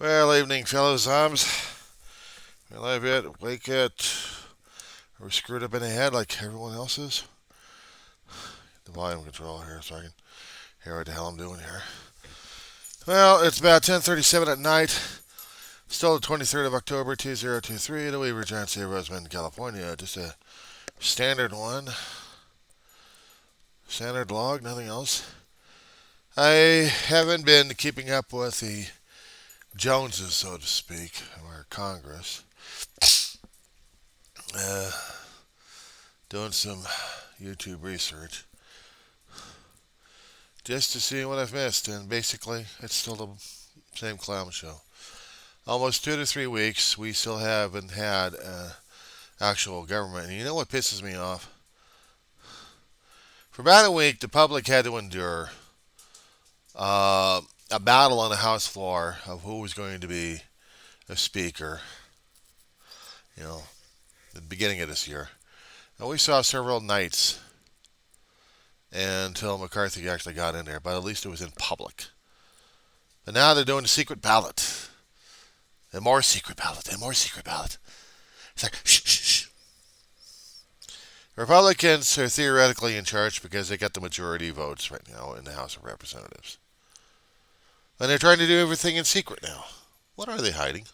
Well, evening, fellows. Well, I bet wake at we're screwed up in the head like everyone else is. The volume control here, so I can hear what the hell I'm doing here. Well, it's about 10:37 at night. Still the 23rd of October, 2023, the Weaver Giant City, Roseman, California. Just a standard one, standard log, nothing else. I haven't been keeping up with the Joneses, so to speak, or Congress. Uh, Doing some YouTube research just to see what I've missed, and basically, it's still the same clown show. Almost 2 to 3 weeks, we still haven't had actual government. And you know what pisses me off? For about a week, the public had to endure a battle on the House floor of who was going to be a speaker. You know, at the beginning of this year, and we saw several nights until McCarthy actually got in there, but at least it was in public. But now they're doing the secret ballot. And more secret ballot, and more secret ballot. It's like, shh, shh, shh. Republicans are theoretically in charge because they got the majority votes right now in the House of Representatives. And they're trying to do everything in secret now. What are they hiding?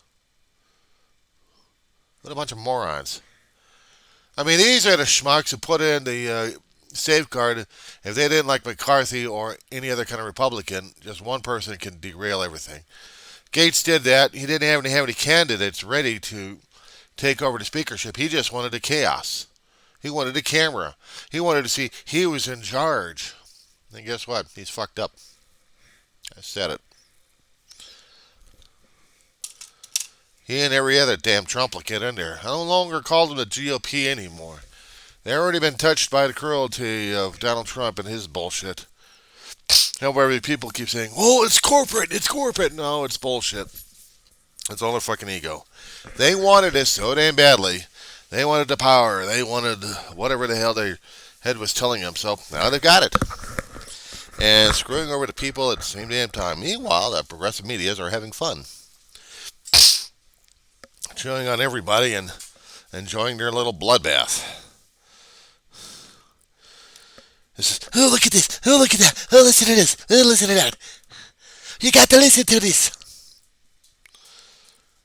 What a bunch of morons. I mean, these are the schmucks who put in the safeguard. If they didn't like McCarthy or any other kind of Republican, just one person can derail everything. Gates did that. He didn't have any candidates ready to take over the speakership. He just wanted the chaos. He wanted the camera. He wanted to see he was in charge. And guess what? He's fucked up. I said it. He and every other damn Trump will get in there. I no longer call them the GOP anymore. They've already been touched by the cruelty of Donald Trump and his bullshit. However, people keep saying, "Oh, it's corporate. It's corporate." No, it's bullshit. It's all their fucking ego. They wanted this so damn badly. They wanted the power. They wanted whatever the hell their head was telling them. So now they've got it. And screwing over the people at the same damn time. Meanwhile, the progressive medias are having fun. Chewing on everybody and enjoying their little bloodbath. This is, oh, look at this. Oh, look at that. Oh, listen to this. Oh, listen to that. You got to listen to this.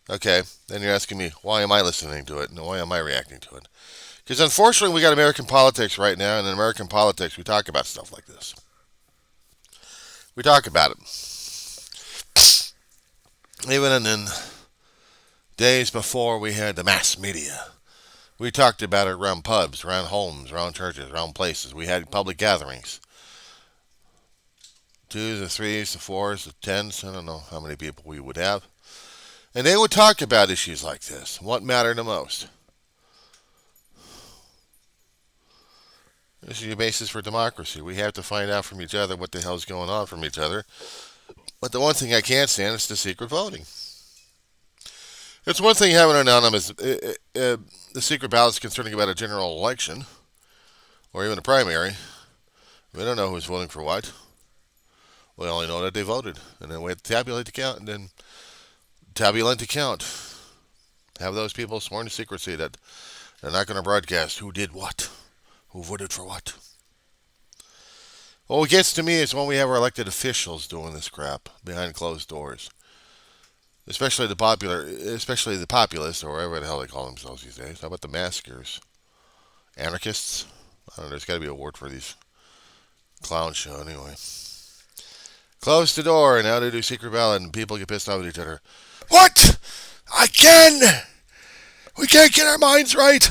Okay, then you're asking me, why am I listening to it? And why am I reacting to it? Because unfortunately, we got American politics right now, and in American politics, we talk about stuff like this. We talk about it. Even in days before we had the mass media, we talked about it around pubs, around homes, around churches, around places. We had public gatherings. 2s, the 3s, the 4s, the 10s. I don't know how many people we would have. And they would talk about issues like this. What mattered the most? This is your basis for democracy. We have to find out from each other what the hell's going on from each other. But the one thing I can't stand is the secret voting. It's one thing having an anonymous, the secret ballots concerning about a general election, or even a primary. We don't know who's voting for what. We only know that they voted, and then we have to tabulate the count, and then tabulate the count. Have those people sworn to secrecy that they're not going to broadcast who did what, who voted for what. What gets to me is when we have our elected officials doing this crap behind closed doors. Especially the populists, or whatever the hell they call themselves these days. How about the maskers? Anarchists? I don't know, there's got to be a word for these clown show anyway. Close the door, and now they do secret ballot, and people get pissed off at each other. What? Again? We can't get our minds right.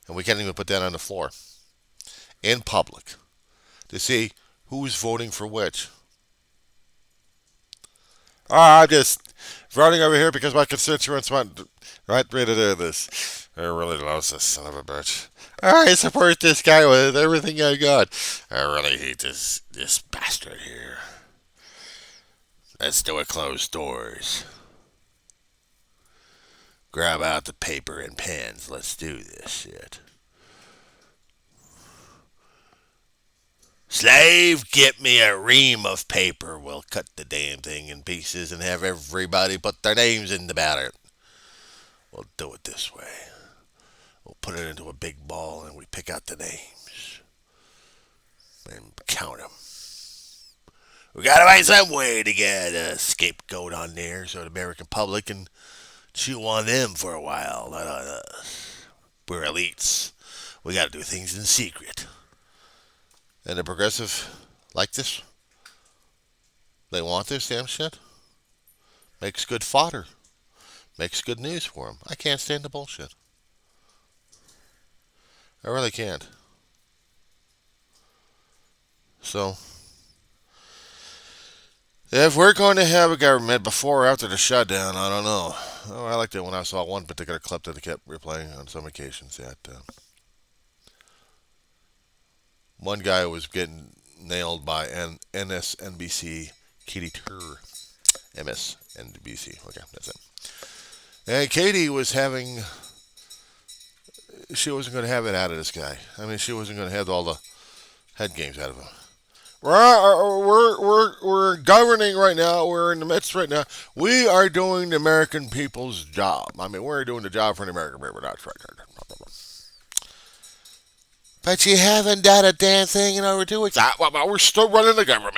And we can't even put that on the floor. In public. To see who's voting for which. I'm just voting over here because my constituents want right me to do this. I really love this son of a bitch. I support this guy with everything I got. I really hate this bastard here. Let's do it closed doors. Grab out the paper and pens. Let's do this shit. Slave, get me a ream of paper. We'll cut the damn thing in pieces and have everybody put their names in the ballot. We'll do it this way. We'll put it into a big ball and we pick out the names and count them. We gotta find some way to get a scapegoat on there so the American public can chew on them for a while, not on us. We're elites. We gotta do things in secret. And the progressive like this. They want this damn shit. Makes good fodder. Makes good news for them. I can't stand the bullshit. I really can't. So, if we're going to have a government before or after the shutdown, I don't know. Oh, I liked it when I saw one particular clip that they kept replaying on some occasions. That one guy was getting nailed by an MSNBC Katie Tur. MSNBC. Okay, that's it. And Katie was having. She wasn't going to have it out of this guy. I mean, she wasn't going to have all the head games out of him. We're governing right now. We're in the midst right now. We are doing the American people's job. I mean, we're doing the job for the American people. That's right. But you haven't done a damn thing in over 2 weeks. Well, we're still running the government.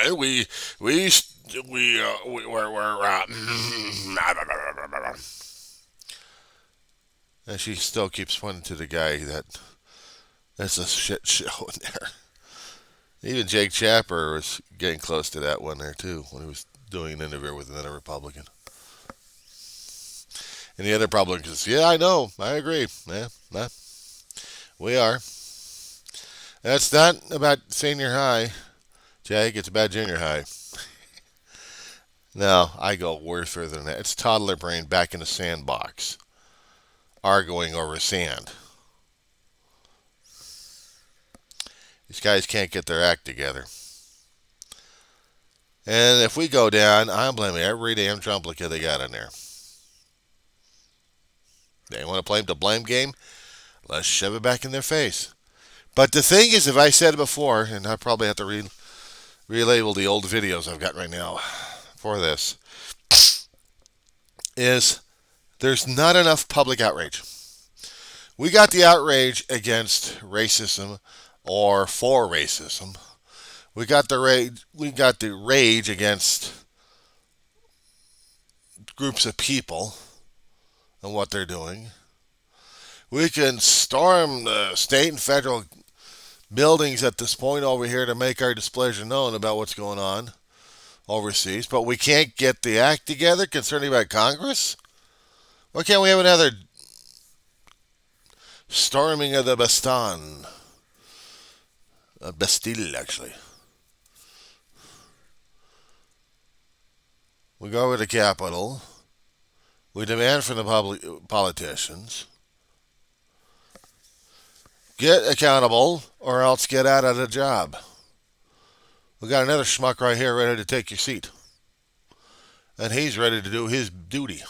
And she still keeps pointing to the guy that's a shit show in there. Even Jake Chapper was getting close to that one there too when he was doing an interview with another Republican. And the other Republicans, yeah, I know, I agree. Yeah, we are. That's not about senior high, Jake. It's about junior high. No, I go way further than that. It's toddler brain back in the sandbox, arguing over sand. These guys can't get their act together. And if we go down, I'm blaming every damn Trumplicate they got in there. They want to play the blame game? Let's shove it back in their face. But the thing is, if I said it before, and I probably have to relabel the old videos I've got right now for this, is there's not enough public outrage. We got the outrage against racism or for racism. We got the rage against groups of people and what they're doing. We can storm the state and federal buildings at this point over here to make our displeasure known about what's going on overseas, but we can't get the act together concerning about Congress? Why can't we have another storming of the Bastille? Bastille, actually. We go over to the Capitol. We demand from the politicians, get accountable or else get out of the job. We got another schmuck right here ready to take your seat. And he's ready to do his duty.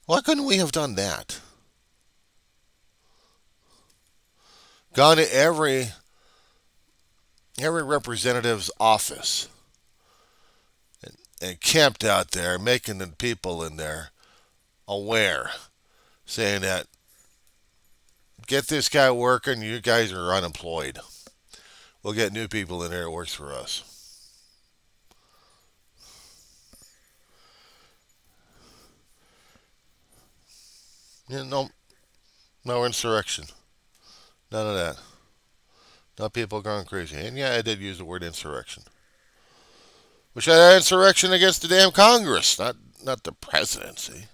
Why couldn't we have done that? Gone to every representative's office and camped out there, making the people in there aware, saying that get this guy working, you guys are unemployed. We'll get new people in there that works for us. Yeah, no insurrection. None of that. Not people going crazy. And yeah, I did use the word insurrection. Which had insurrection against the damn Congress, not the presidency.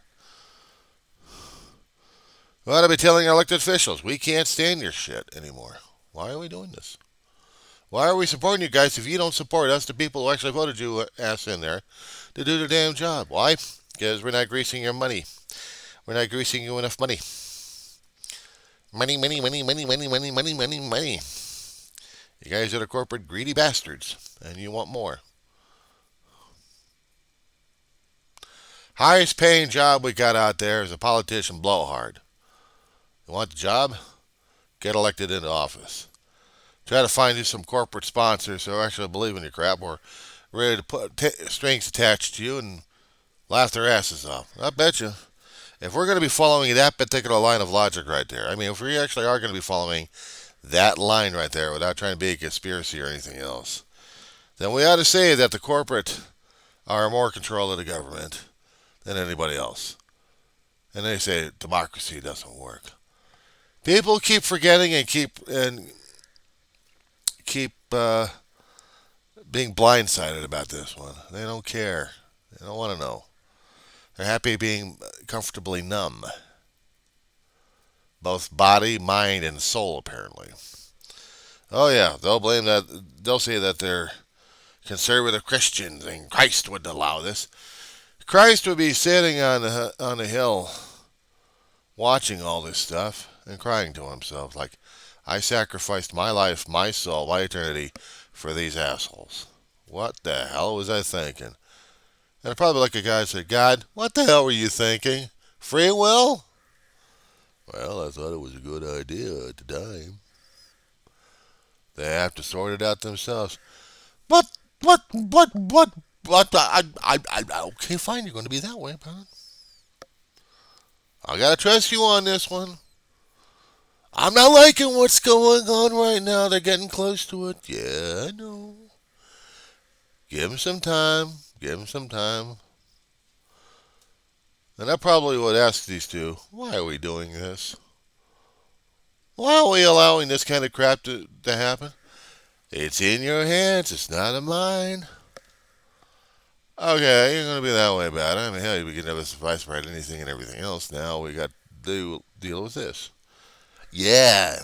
We ought to be telling our elected officials, we can't stand your shit anymore. Why are we doing this? Why are we supporting you guys if you don't support us, the people who actually voted you ass in there, to do the damn job? Why? Because we're not greasing your money. We're not greasing you enough money. Money, money, money, money, money, money, money, money, money. You guys are the corporate greedy bastards, and you want more. Highest paying job we got out there is a politician blowhard. You want the job? Get elected into office. Try to find you some corporate sponsors who actually believe in your crap or ready to put strings attached to you and laugh their asses off. I bet you. If we're going to be following that particular line of logic right there, I mean, if we actually are going to be following that line right there without trying to be a conspiracy or anything else, then we ought to say that the corporate are more control of the government than anybody else. And they say democracy doesn't work. People keep forgetting and keep being blindsided about this one. They don't care. They don't want to know. They're happy being comfortably numb, both body, mind, and soul. Apparently. Oh yeah, they'll blame that. They'll say that they're conservative Christians and Christ wouldn't allow this. Christ would be sitting on a hill watching all this stuff and crying to himself like, I sacrificed my life, my soul, my eternity for these assholes. What the hell was I thinking? And probably like a guy said, God, what the hell were you thinking? Free will? Well, I thought it was a good idea at the time. They have to sort it out themselves. But, okay, fine, you're going to be that way, pal. I gotta trust you on this one. I'm not liking what's going on right now. They're getting close to it. Yeah, I know. Give them some time. Give them some time. And I probably would ask these two, why are we doing this? Why are we allowing this kind of crap to happen? It's in your hands. It's not in mine. Okay, you're going to be that way about it. I mean, hell, we can never suffice for anything and everything else. Now we got to deal with this. Yeah.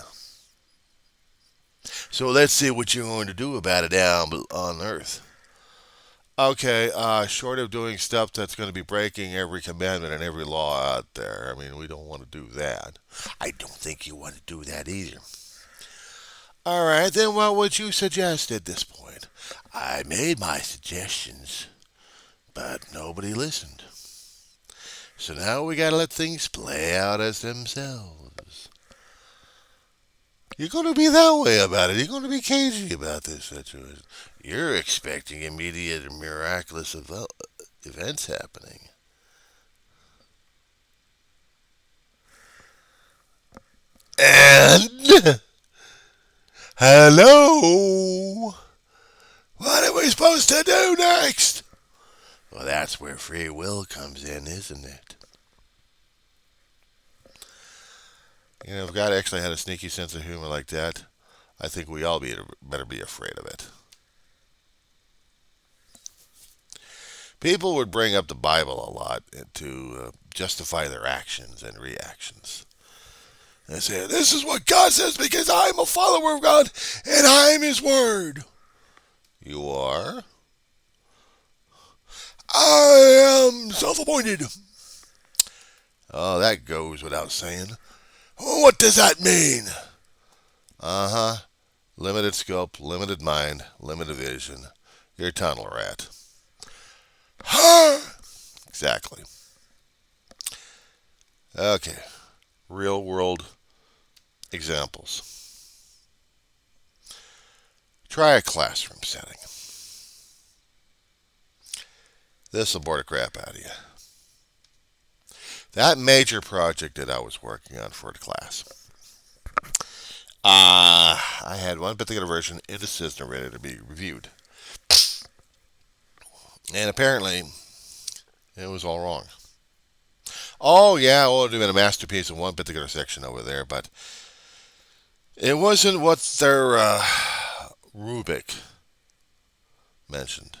So let's see what you're going to do about it down on Earth. Okay, short of doing stuff that's going to be breaking every commandment and every law out there. I mean, we don't want to do that. I don't think you want to do that either. All right, then what would you suggest at this point? I made my suggestions, but nobody listened. So now we gotta let things play out as themselves. You're gonna be that way about it. You're gonna be cagey about this situation. You're expecting immediate and miraculous events happening. And hello, what are we supposed to do next? Well, that's where free will comes in, isn't it? You know, if God actually had a sneaky sense of humor like that, I think we all better be afraid of it. People would bring up the Bible a lot to justify their actions and reactions. They say, this is what God says because I'm a follower of God and I'm His Word. You are? I am self-appointed. Oh, that goes without saying. What does that mean? Uh-huh. Limited scope, limited mind, limited vision. You're a tunnel rat. Huh? Exactly. Okay. Real world examples. Try a classroom setting. This will bore the crap out of you. That major project that I was working on for the class. I had one particular version in the system ready to be reviewed. And apparently, it was all wrong. Oh, yeah, well, it would have been a masterpiece in one particular section over there, but it wasn't what their rubric mentioned.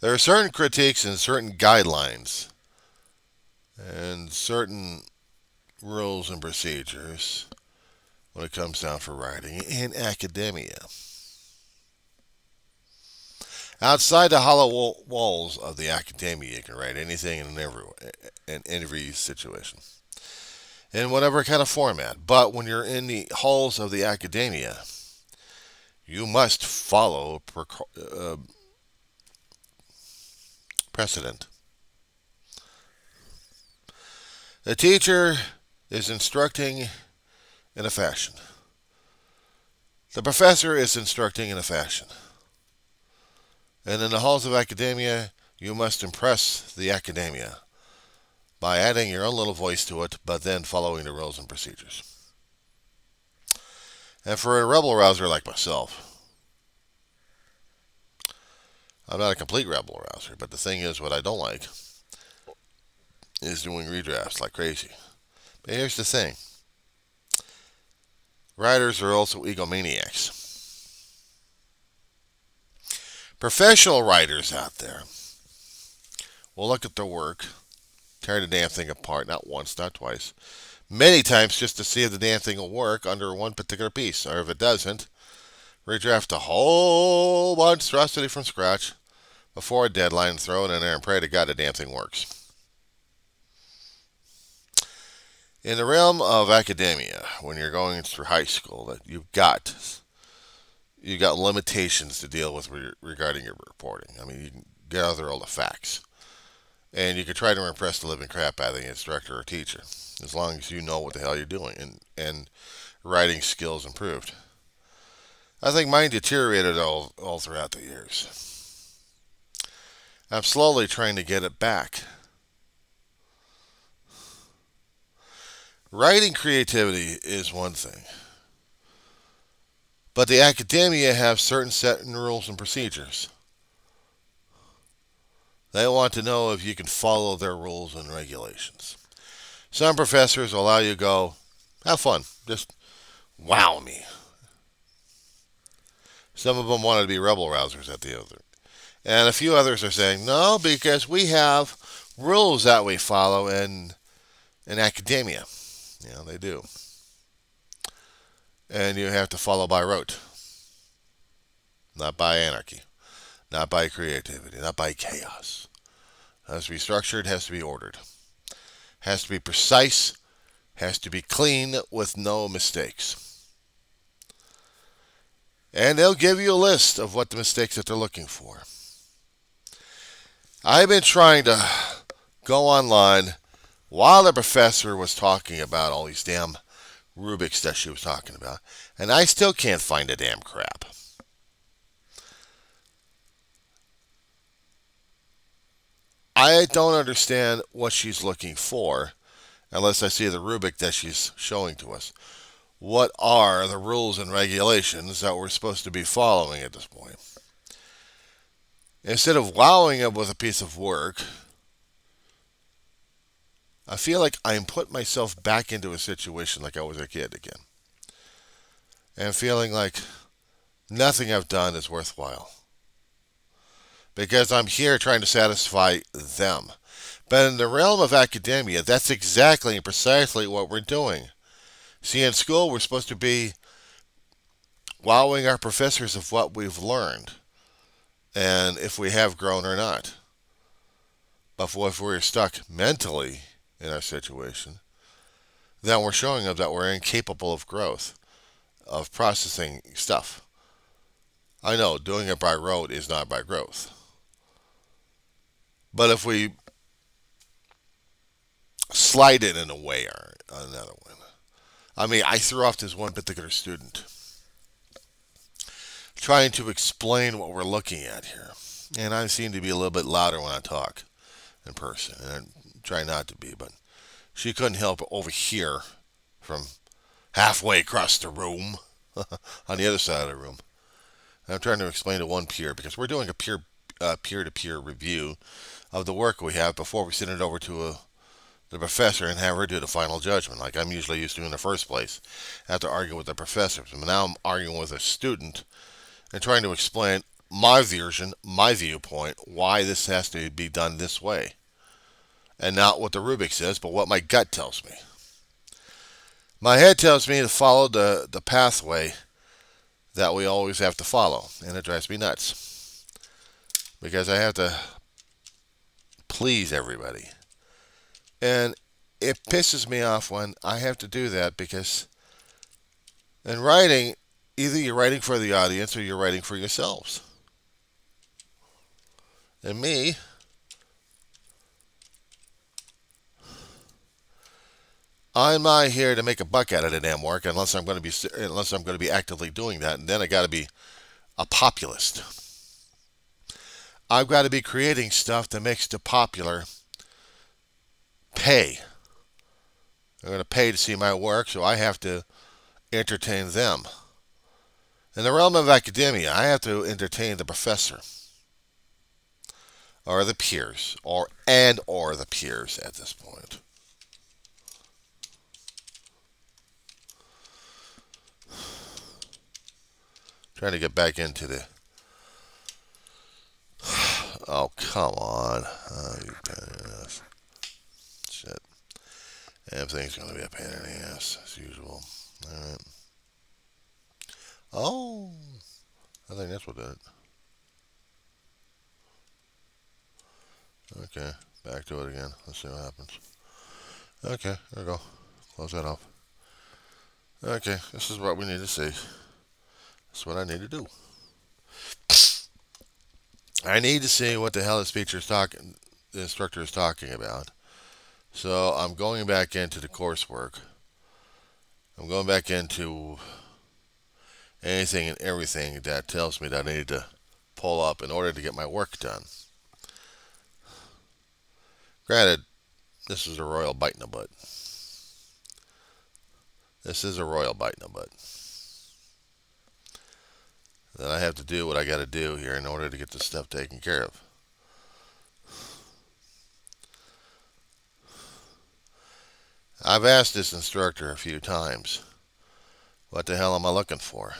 There are certain critiques and certain guidelines and certain rules and procedures when it comes down for writing in academia. Outside the hollow walls of the academia, you can write anything in every situation, in whatever kind of format. But when you're in the halls of the academia, you must follow precedent. The teacher is instructing in a fashion. The professor is instructing in a fashion, and in the halls of academia, you must impress the academia by adding your own little voice to it, but then following the rules and procedures. And for a rebel rouser like myself, I'm not a complete rebel rouser, but the thing is, what I don't like is doing redrafts like crazy. But here's the thing. Writers are also egomaniacs. Professional writers out there will look at their work, tear the damn thing apart, not once, not twice, many times just to see if the damn thing will work under one particular piece. Or if it doesn't, redraft a whole monstrosity from scratch before a deadline, throw it in there and pray to God the damn thing works. In the realm of academia, when you're going through high school, that you've got limitations to deal with regarding your reporting. I mean, you can gather all the facts, and you can try to impress the living crap out of the instructor or teacher, as long as you know what the hell you're doing and writing skills improved. I think mine deteriorated all throughout the years. I'm slowly trying to get it back. Writing creativity is one thing, but the academia have certain set rules and procedures. They want to know if you can follow their rules and regulations. Some professors allow you to go, have fun, just wow me. Some of them wanted to be rebel rousers at the other. And a few others are saying, no, because we have rules that we follow in academia. They do. And you have to follow by rote, not by anarchy, not by creativity, not by chaos. It has to be structured, has to be ordered, has to be precise, has to be clean with no mistakes. And they'll give you a list of what the mistakes that they're looking for. I've been trying to go online while the professor was talking about all these damn Rubik's that she was talking about, and I still can't find a damn crap. I don't understand what she's looking for unless I see the Rubik that she's showing to us. What are the rules and regulations that we're supposed to be following at this point? Instead of wowing them with a piece of work, I feel like I'm putting myself back into a situation like I was a kid again. And feeling like nothing I've done is worthwhile. Because I'm here trying to satisfy them. But in the realm of academia, that's exactly and precisely what we're doing. See, in school, we're supposed to be wowing our professors of what we've learned, and if we have grown or not. But if we're stuck mentally in our situation, then we're showing them that we're incapable of growth, of processing stuff. I know doing it by rote is not by growth. But if we slide it in a way or another one. I mean, I threw off this one particular student trying to explain what we're looking at here. And I seem to be a little bit louder when I talk in person. And I try not to be, but she couldn't help but overhear from halfway across the room on the other side of the room. And I'm trying to explain to one peer because we're doing a peer-to-peer review of the work we have before we send it over to the professor and have her do the final judgment, like I'm usually used to in the first place. I have to argue with the professor. But now I'm arguing with a student and trying to explain my version, my viewpoint, why this has to be done this way. And not what the Rubik says, but what my gut tells me. My head tells me to follow the pathway that we always have to follow, and it drives me nuts. Because I have to please everybody. And it pisses me off when I have to do that because in writing, either you're writing for the audience or you're writing for yourselves. And me, I'm not here to make a buck out of the damn work unless I'm going to be actively doing that, and then I got to be a populist. I've got to be creating stuff that makes the popular pay. They're going to pay to see my work, so I have to entertain them. In the realm of academia, I have to entertain the professor or the peers, or the peers at this point. Trying to get back into the. Oh, come on. Oh, you pain in the ass. Shit. Everything's going to be a pain in the ass, as usual. Alright. Oh, I think that's what did it. Okay, back to it again. Let's see what happens. Okay, there we go. Close that off. Okay, this is what we need to see. This is what I need to do. I need to see what the hell the instructor is talking about. So I'm going back into the coursework. I'm going back into anything and everything that tells me that I need to pull up in order to get my work done. Granted, this is a royal bite in the butt. This is a royal bite in the butt. Then I have to do what I got to do here in order to get this stuff taken care of. I've asked this instructor a few times, what the hell am I looking for?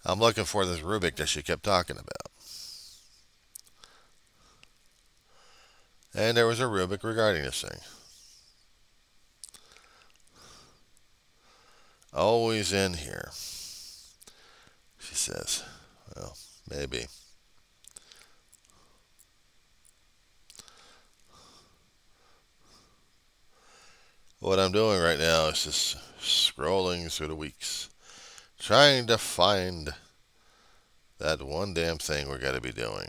I'm looking for this Rubik that she kept talking about. And there was a Rubik regarding this thing. Always in here, she says. Well, maybe. What I'm doing right now is just scrolling through the weeks, trying to find that one damn thing we're going to be doing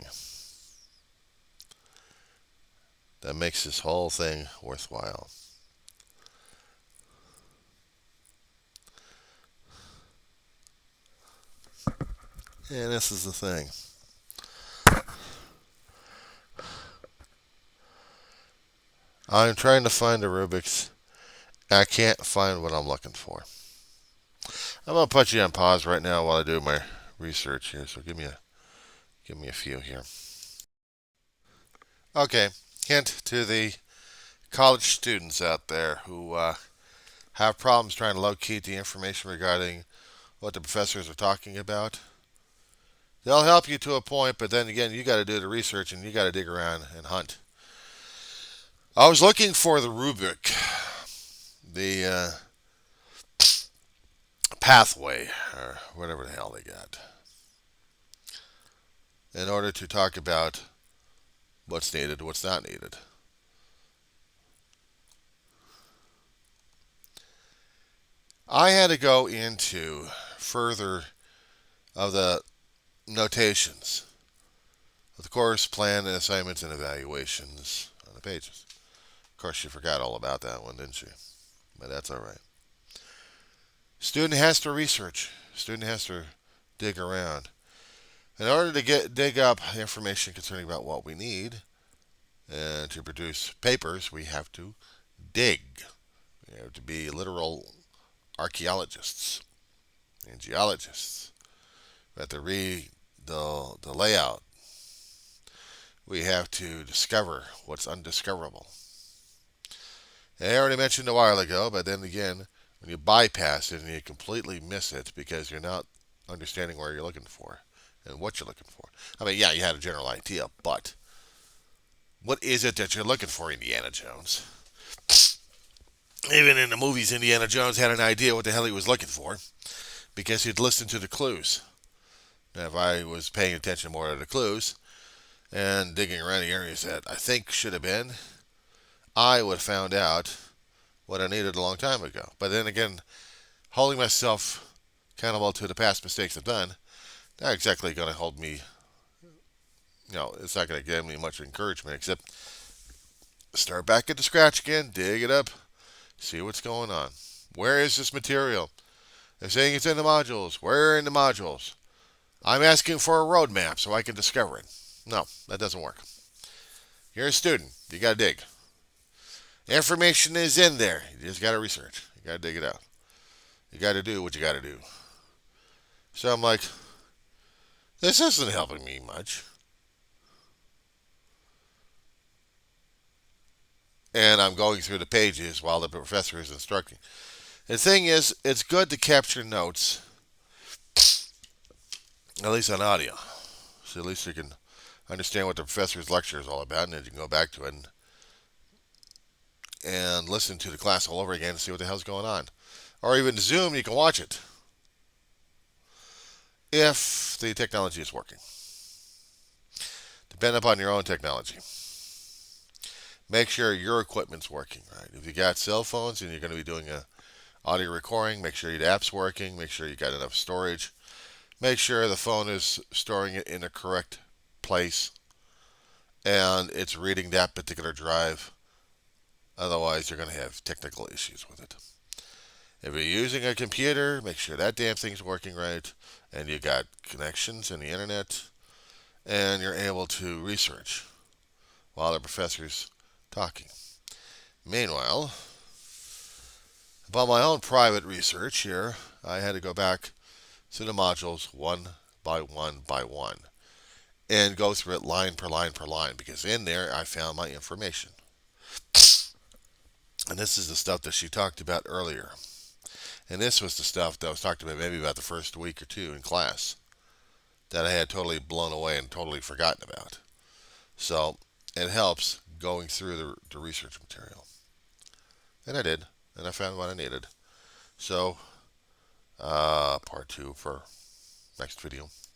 that makes this whole thing worthwhile. And this is the thing. I'm trying to find the Rubik's. I can't find what I'm looking for. I'm gonna put you on pause right now while I do my research here. So give me a few here. Okay, hint to the college students out there who have problems trying to locate the information regarding what the professors are talking about. They'll help you to a point, but then again, you got to do the research and you got to dig around and hunt. I was looking for the Rubik, the pathway, or whatever the hell they got, in order to talk about what's needed, what's not needed. I had to go into further of the notations of the course, plan, and assignments and evaluations on the pages. Of course, she forgot all about that one, didn't she? But that's all right. Student has to research. Student has to dig around. In order to dig up information concerning about what we need and to produce papers, we have to dig. We have to be literal archaeologists and geologists. We have to read the layout. We have to discover what's undiscoverable. And I already mentioned a while ago, but then again, when you bypass it and you completely miss it because you're not understanding where you're looking for and what you're looking for. I mean, yeah, you had a general idea, but what is it that you're looking for, Indiana Jones? Even in the movies, Indiana Jones had an idea what the hell he was looking for because he'd listened to the clues. Now, if I was paying attention more to the clues and digging around the areas that I think should have been, I would have found out what I needed a long time ago. But then again, holding myself accountable to the past mistakes I've done, not exactly going to hold me, it's not going to give me much encouragement except Start back at the scratch again, dig it up, see what's going on. Where is this material? They're saying it's in the modules. Where in the modules? I'm asking for a roadmap so I can discover it. No, that doesn't work. You're a student. You got to dig. Information is in there. You just got to research. You got to dig it out. You got to do what you got to do. So I'm like, this isn't helping me much. And I'm going through the pages while the professor is instructing. The thing is, it's good to capture notes, at least on audio. So at least you can understand what the professor's lecture is all about, and then you can go back to it and listen to the class all over again and see what the hell's going on. Or even Zoom, you can watch it if the technology is working. Depend upon your own technology. Make sure your equipment's working, right? If you got cell phones and you're going to be doing a audio recording, make sure your app's working, make sure you got enough storage, make sure the phone is storing it in a correct place and it's reading that particular drive. Otherwise, you're going to have technical issues with it. If you're using a computer, make sure that damn thing's working right and you got connections in the internet and you're able to research while the professor's talking. Meanwhile, about my own private research here, I had to go back to the modules one by one by one and go through it line per line per line because in there I found my information. And this is the stuff that she talked about earlier. And this was the stuff that I was talking about maybe about the first week or two in class that I had totally blown away and totally forgotten about. So it helps going through the research material. And I did. And I found what I needed. So, part 2 for next video.